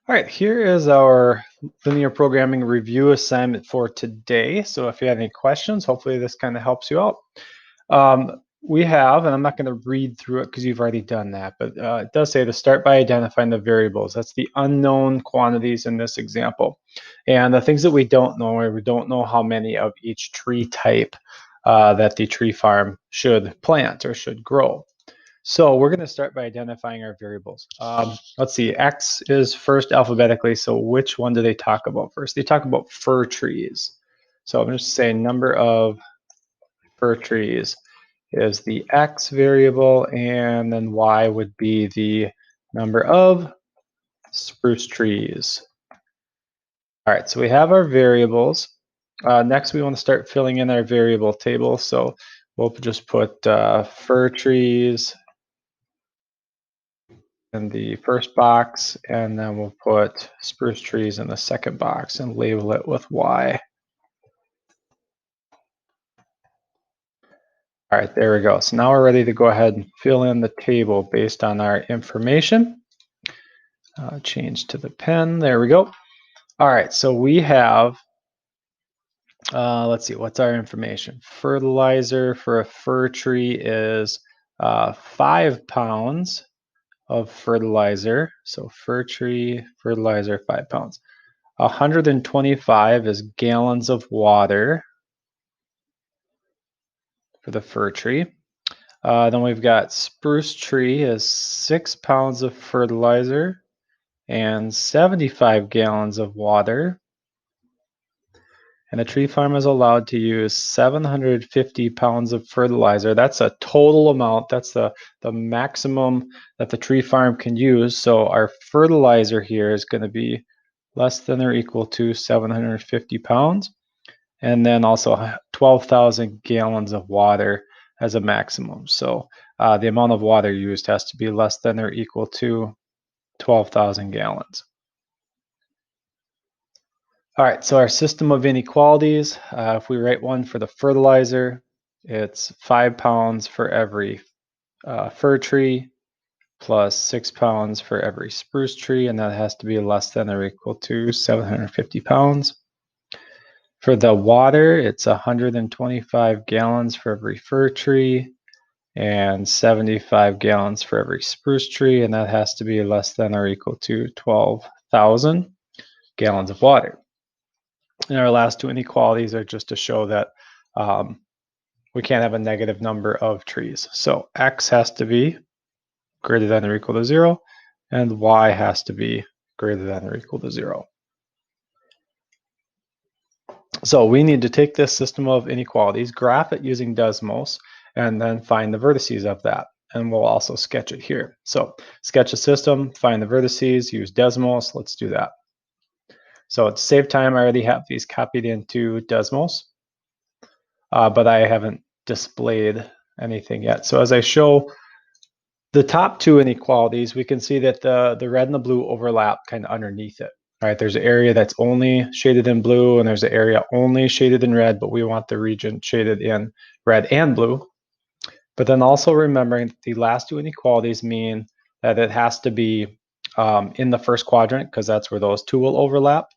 All right, here is our linear programming review assignment for today. So if you have any questions, hopefully this kind of helps you out. We have, and I'm not going to read through it because you've already done that, but it does say to start by identifying the variables. That's the unknown quantities in this example. And the things that we don't know, we don't know how many of each tree type that the tree farm should plant or should grow. So we're going to start by identifying our variables. Let's see, X is first alphabetically, so which one do they talk about first? They talk about fir trees. So I'm just saying number of fir trees is the X variable, and then Y would be the number of spruce trees. All right, so we have our variables. Next, we want to start filling in our variable table. So we'll just put fir trees in the first box, and then we'll put spruce trees in the second box and label it with Y. All right, there we go. So now we're ready to go ahead and fill in the table based on our information. Change to the pen. There we go. All right, so we have, let's see, what's our information? Fertilizer for a fir tree is 5 pounds of fertilizer. So fir tree fertilizer, 5 pounds. 125 is gallons of water for the fir tree. Then we've got spruce tree is 6 pounds of fertilizer and 75 gallons of water. And the tree farm is allowed to use 750 pounds of fertilizer. That's a total amount. That's the maximum that the tree farm can use. So our fertilizer here is going to be less than or equal to 750 pounds. And then also 12,000 gallons of water as a maximum. So the amount of water used has to be less than or equal to 12,000 gallons. All right, so our system of inequalities, if we write one for the fertilizer, it's 5 pounds for every fir tree plus 6 pounds for every spruce tree, and that has to be less than or equal to 750 pounds. For the water, it's 125 gallons for every fir tree and 75 gallons for every spruce tree, and that has to be less than or equal to 12,000 gallons of water. And our last two inequalities are just to show that we can't have a negative number of trees. So X has to be greater than or equal to 0, and Y has to be greater than or equal to 0. So we need to take this system of inequalities, graph it using Desmos, and then find the vertices of that. And we'll also sketch it here. So sketch a system, find the vertices, use Desmos. Let's do that. So to save time, I already have these copied into Desmos, but I haven't displayed anything yet. So as I show the top two inequalities, we can see that the red and the blue overlap kind of underneath it. All right, there's an area that's only shaded in blue, and there's an area only shaded in red, but we want the region shaded in red and blue. But then also remembering that the last two inequalities mean that it has to be in the first quadrant, because that's where those two will overlap.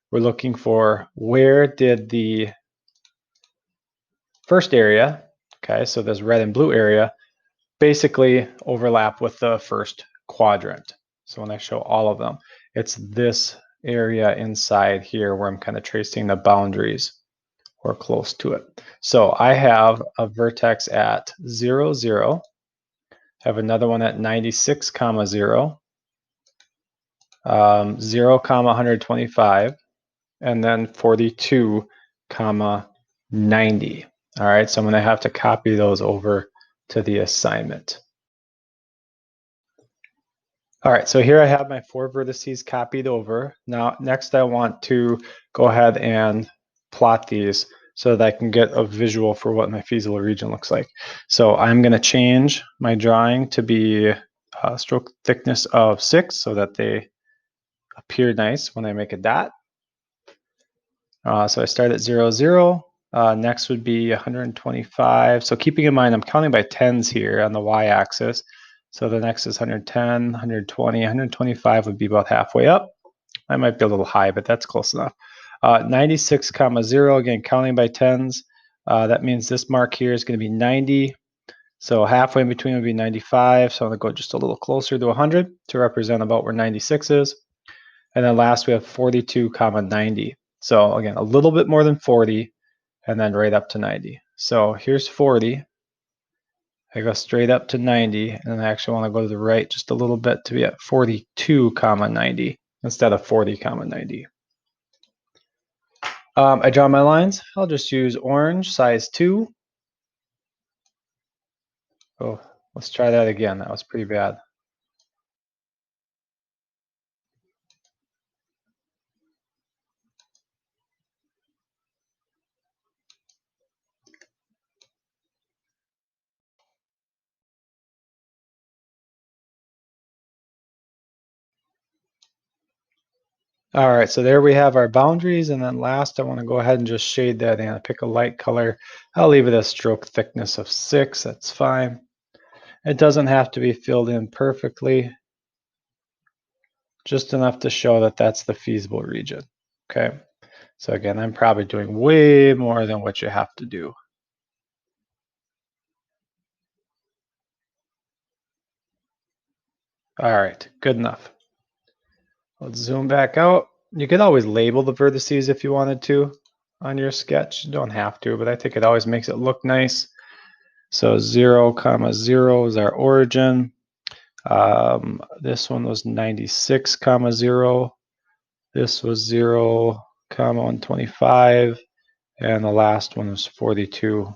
We're looking for where did the first area, okay, so this red and blue area, basically overlap with the first quadrant. So when I show all of them, it's this area inside here where I'm kind of tracing the boundaries or close to it. So I have a vertex at 0, 0. I have another one at 96, 0, 0, 125, and then 42, 90. All right, so I'm going to have to copy those over to the assignment. All right, so here I have my 4 vertices copied over. Now, next I want to go ahead and plot these so that I can get a visual for what my feasible region looks like. So I'm going to change my drawing to be a stroke thickness of 6 so that they appear nice when I make a dot. So I start at 0, 0. Next would be 125. So keeping in mind, I'm counting by tens here on the y-axis. So the next is 110, 120, 125 would be about halfway up. I might be a little high, but that's close enough. 96, 0, again, counting by tens. That means this mark here is going to be 90. So halfway in between would be 95. So I'm going to go just a little closer to 100 to represent about where 96 is. And then last we have 42, 90. So again, a little bit more than 40, and then right up to 90. So here's 40. I go straight up to 90, and then I actually want to go to the right just a little bit to be at 42, 90 instead of 40, 90. I draw my lines. I'll just use orange, size 2. Oh, let's try that again. That was pretty bad. All right, so there we have our boundaries, and then last I want to go ahead and just shade that in. Pick a light color. I'll leave it a stroke thickness of 6. That's fine. It doesn't have to be filled in perfectly, just enough to show that that's the feasible region. Okay, so again, I'm probably doing way more than what you have to do. All right, good enough. Let's zoom back out. You could always label the vertices if you wanted to on your sketch. You don't have to, but I think it always makes it look nice. So 0, 0 is our origin. This one was 96, 0. This was 0, 125. And the last one was 42,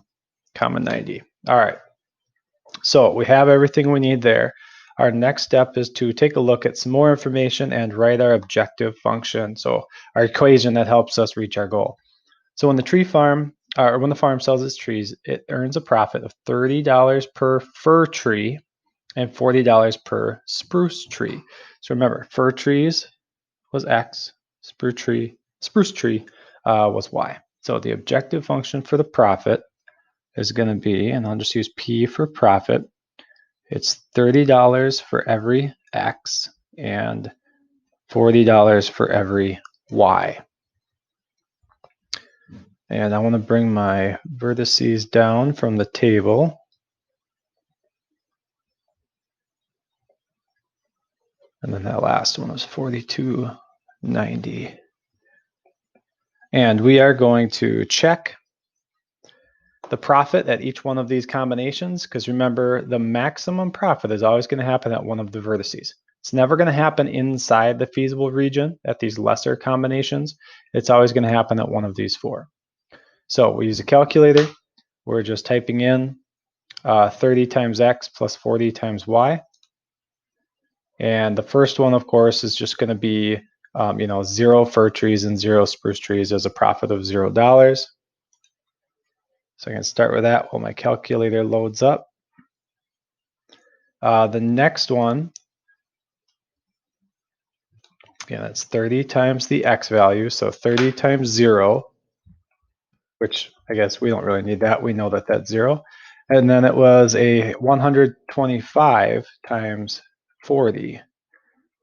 90. All right. So we have everything we need there. Our next step is to take a look at some more information and write our objective function. So our equation that helps us reach our goal. So when the tree farm, or when the farm sells its trees, it earns a profit of $30 per fir tree and $40 per spruce tree. So remember, fir trees was X, spruce tree was Y. So the objective function for the profit is going to be, and I'll just use P for profit, it's $30 for every X and $40 for every Y. And I want to bring my vertices down from the table. And then that last one was 4290. And we are going to check the profit at each one of these combinations, because remember, the maximum profit is always going to happen at one of the vertices. It's never going to happen inside the feasible region at these lesser combinations. It's always going to happen at one of these 4. So we use a calculator. We're just typing in 30 times X plus 40 times Y. And the first one, of course, is just going to be 0 fir trees and 0 spruce trees as a profit of $0. So I can start with that while my calculator loads up. The next one, again, that's 30 times the X value, so 30 times 0, which I guess we don't really need that. We know that that's 0. And then it was a 125 times 40.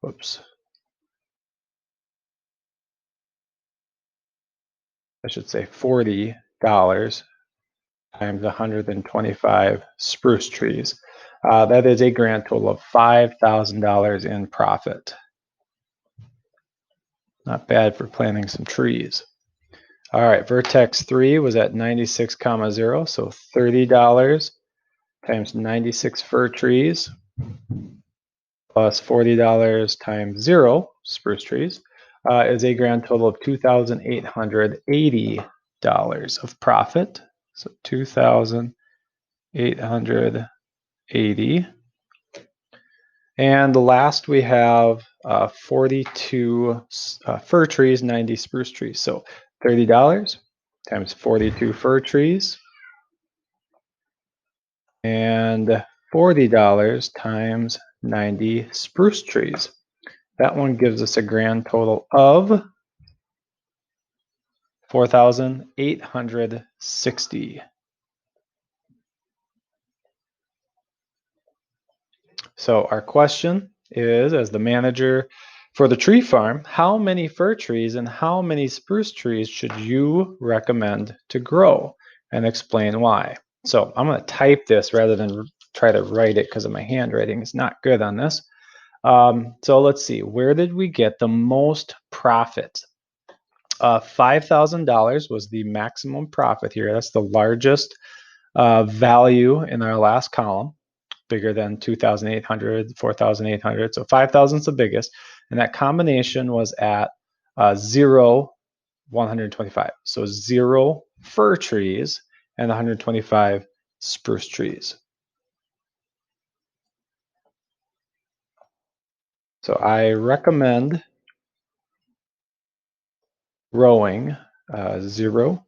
Whoops. I should say $40 times 125 spruce trees. That is a grand total of $5,000 in profit. Not bad for planting some trees. All right, vertex 3 was at 96, 0, so $30 times 96 fir trees plus $40 times 0 spruce trees is a grand total of $2,880 of profit. So $2,880. And the last we have 42 fir trees, 90 spruce trees. So $30 times 42 fir trees and $40 times 90 spruce trees. That one gives us a grand total of $4,860. So our question is, as the manager, For the tree farm, how many fir trees and how many spruce trees should you recommend to grow, and explain why? So I'm going to type this rather than try to write it because my handwriting is not good on this. So let's see, where did we get the most profit? $5,000 was the maximum profit here. That's the largest value in our last column, bigger than 2,800, 4,800. So 5,000 is the biggest. And that combination was at 0, 125. So 0 fir trees and 125 spruce trees. So I recommend growing 0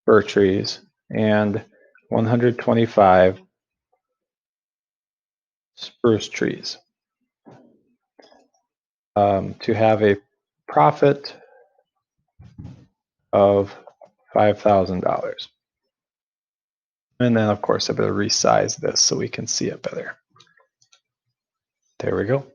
fir trees and 125 spruce trees to have a profit of $5,000. And then, of course, I better resize this so we can see it better. There we go.